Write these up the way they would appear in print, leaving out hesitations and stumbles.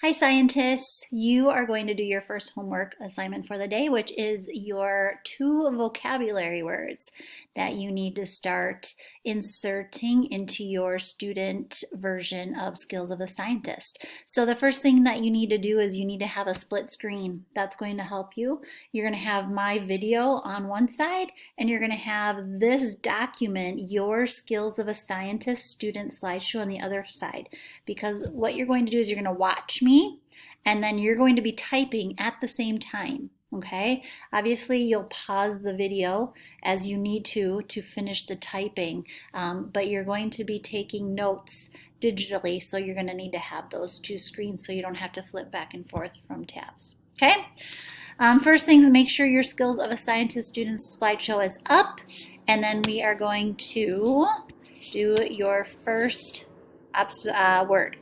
Hi scientists, you are going to do your first homework assignment for the day, which is your 2 vocabulary words that you need to start inserting into your student version of Skills of a Scientist. So the first thing that you need to do is you need to have a split screen. That's going to help you. You're going to have my video on one side and you're going to have this document, your Skills of a Scientist student slideshow on the other side. Because what you're going to do is you're going to watch me and then you're going to be typing at the same time. Okay, obviously you'll pause the video as you need to finish the typing, but you're going to be taking notes digitally, so you're going to need to have those 2 screens so you don't have to flip back and forth from tabs. Okay, first things, make sure your Skills of a Scientist students slideshow is up, and then we are going to do your first word.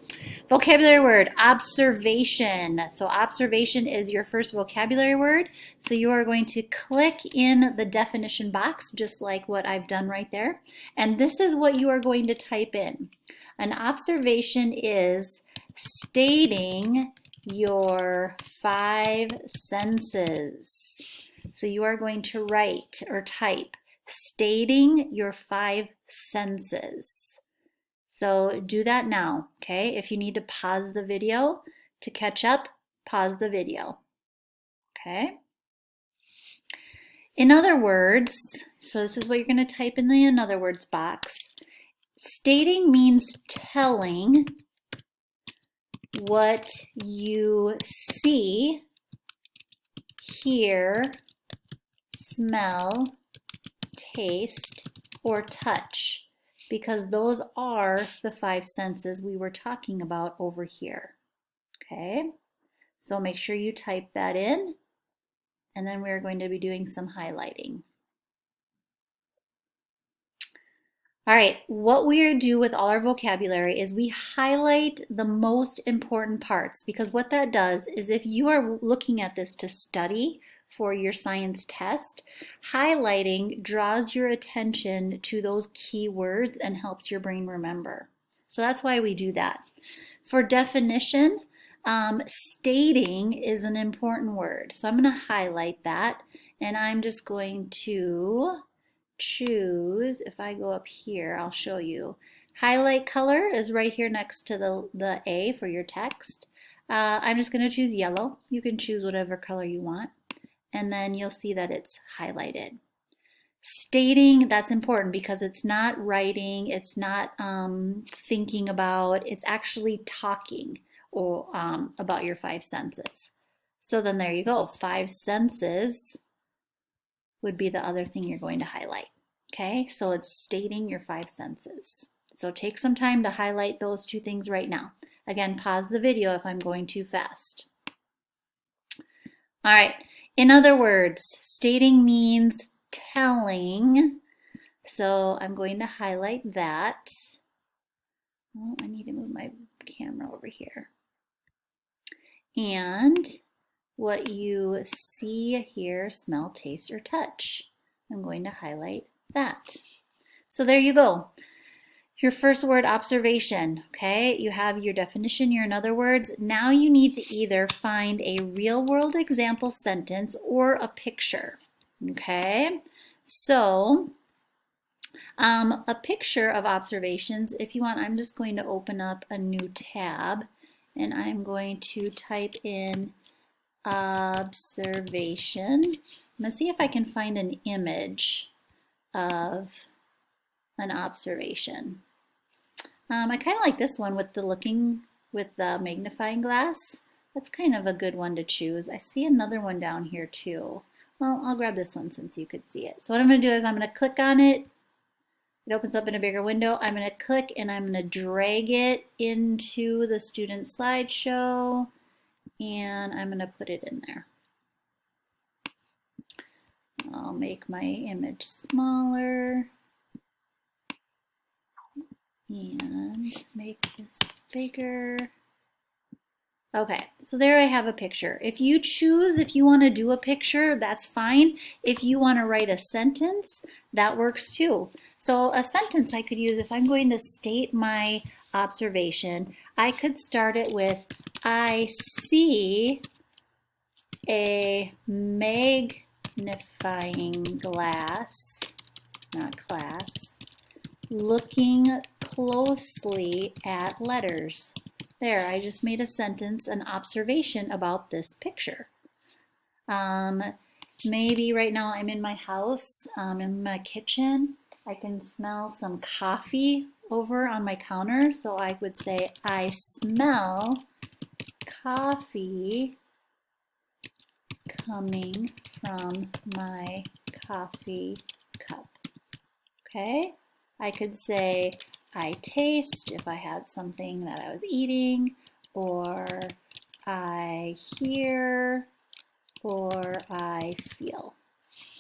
Vocabulary word, observation. So observation is your first vocabulary word. So you are going to click in the definition box, just like what I've done right there. And this is what you are going to type in. An observation is stating your 5 senses. So you are going to write or type stating your 5 senses. So do that now, okay? If you need to pause the video to catch up, pause the video, okay? In other words, so this is what you're going to type in the in other words box. Stating means telling what you see, hear, smell, taste, or touch, because those are the 5 senses we were talking about over here. Okay, so make sure you type that in, and then we're going to be doing some highlighting. All right, what we do with all our vocabulary is we highlight the most important parts, because what that does is if you are looking at this to study for your science test, highlighting draws your attention to those key words and helps your brain remember. So that's why we do that. For definition, stating is an important word. So I'm going to highlight that, and I'm just going to choose, if I go up here, I'll show you. Highlight color is right here next to the A for your text. I'm just going to choose yellow. You can choose whatever color you want, and then you'll see that it's highlighted. Stating, that's important because it's not writing, it's not thinking about, it's actually talking or about your 5 senses. So then there you go, 5 senses would be the other thing you're going to highlight. Okay, so it's stating your 5 senses. So take some time to highlight those 2 things right now. Again, pause the video if I'm going too fast. All right, in other words, stating means telling. So I'm going to highlight that. Oh, I need to move my camera over here. And what you see, hear, smell, taste, or touch. I'm going to highlight that. So there you go. Your first word, observation, okay? You have your definition, your in other words. Now you need to either find a real world example sentence or a picture, okay? So a picture of observations, if you want, I'm just going to open up a new tab and I'm going to type in observation. I'm going to see if I can find an image of an observation. I kind of like this one with the magnifying glass. That's kind of a good one to choose. I see another one down here too. Well, I'll grab this one since you could see it. So what I'm going to do is I'm going to click on it. It opens up in a bigger window. I'm going to click and I'm going to drag it into the student slideshow, and I'm going to put it in there. I'll make my image smaller and make this bigger. Okay, so there I have a picture. If you choose, if you want to do a picture, that's fine. If you want to write a sentence, that works too. So a sentence I could use, if I'm going to state my observation, I could start it with, I see a magnifying glass, not class, looking closely at letters. There, I just made a sentence, an observation about this picture. Maybe right now I'm in my house, in my kitchen. I can smell some coffee over on my counter, so I would say, I smell coffee coming from my coffee cup. Okay? I could say, I taste if I had something that I was eating, or I hear, or I feel.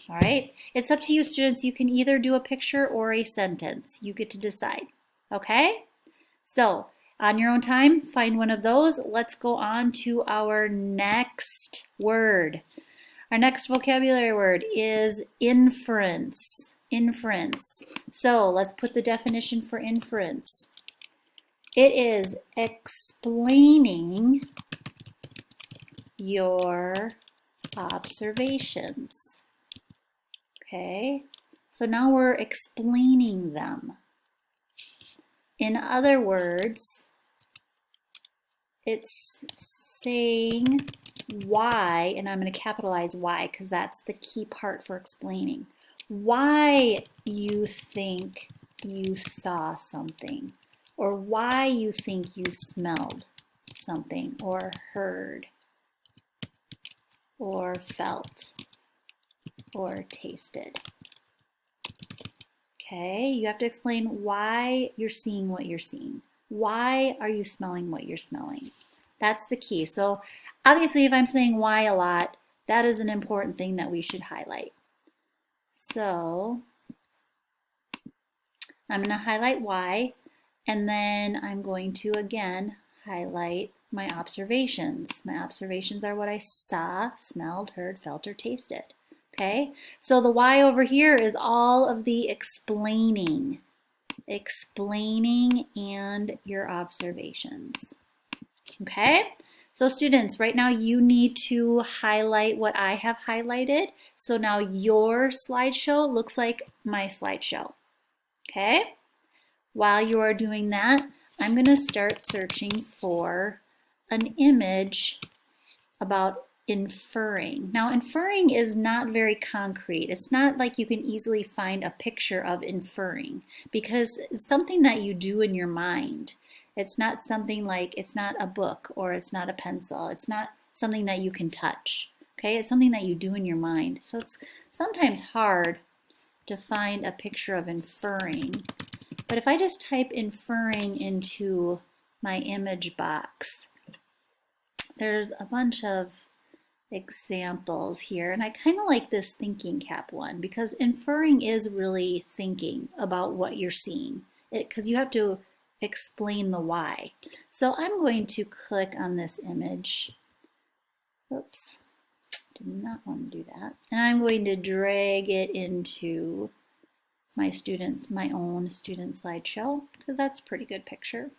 All right? It's up to you, students. You can either do a picture or a sentence. You get to decide. Okay? So, on your own time, find one of those. Let's go on to our next word. Our next vocabulary word is inference. Inference. So let's put the definition for inference. It is explaining your observations. Okay? So now we're explaining them. In other words, it's saying why, and I'm going to capitalize why because that's the key part for explaining. Why you think you saw something, or why you think you smelled something, or heard, or felt, or tasted. Okay, you have to explain why you're seeing what you're seeing. Why are you smelling what you're smelling? That's the key. So obviously, if I'm saying why a lot, that is an important thing that we should highlight. So I'm going to highlight why, and then I'm going to again highlight my observations. My observations are what I saw, smelled, heard, felt, or tasted. Okay, so the why over here is all of the explaining and your observations. Okay, so students, right now you need to highlight what I have highlighted. So now your slideshow looks like my slideshow. Okay, while you are doing that, I'm going to start searching for an image about inferring. Now, inferring is not very concrete. It's not like you can easily find a picture of inferring because it's something that you do in your mind. It's not something like, it's not a book or it's not a pencil. It's not something that you can touch. Okay, it's something that you do in your mind. So it's sometimes hard to find a picture of inferring. But if I just type inferring into my image box, there's a bunch of examples here, and I kind of like this thinking cap one because inferring is really thinking about what you're seeing, because you have to explain the why. So I'm going to click on this image. Oops, did not want to do that. And I'm going to drag it into my own student slideshow because that's a pretty good picture.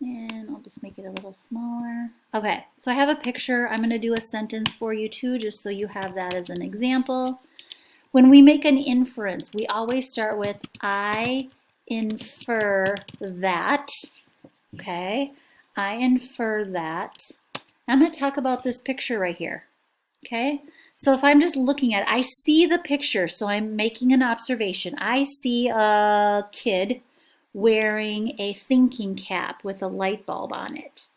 And I'll just make it a little smaller. Okay, so I have a picture. I'm going to do a sentence for you too, just so you have that as an example. When we make an inference, we always start with I infer that. Okay, I infer that. I'm going to talk about this picture right here. Okay, so if I'm just looking at it, I see the picture, so I'm making an observation. I see a kid wearing a thinking cap with a light bulb on it.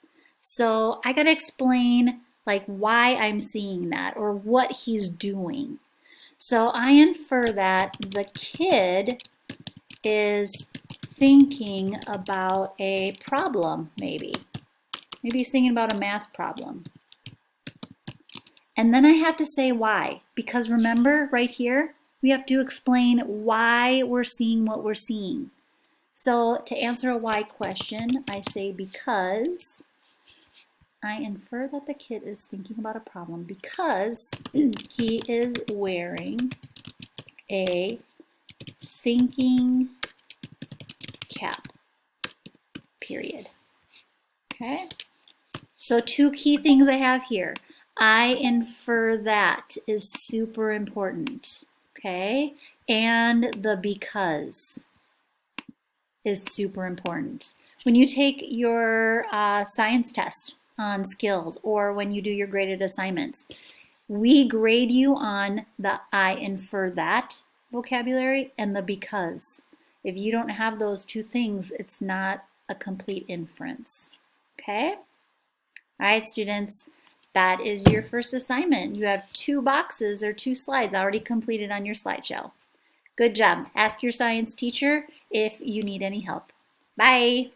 So I gotta explain like why I'm seeing that or what he's doing. So I infer that the kid is thinking about a problem, maybe. Maybe he's thinking about a math problem. And then I have to say why, because remember right here, we have to explain why we're seeing what we're seeing. So to answer a why question, I say because I infer that the kid is thinking about a problem because he is wearing a thinking cap. period. Okay? So two key things I have here. I infer that is super important. Okay? And the because is super important. When you take your science test on skills or when you do your graded assignments, we grade you on the I infer that vocabulary and the because. If you don't have those two things, it's not a complete inference. Okay? All right, students, that is your first assignment. You have 2 boxes or 2 slides already completed on your slideshow. Good job. Ask your science teacher if you need any help. Bye.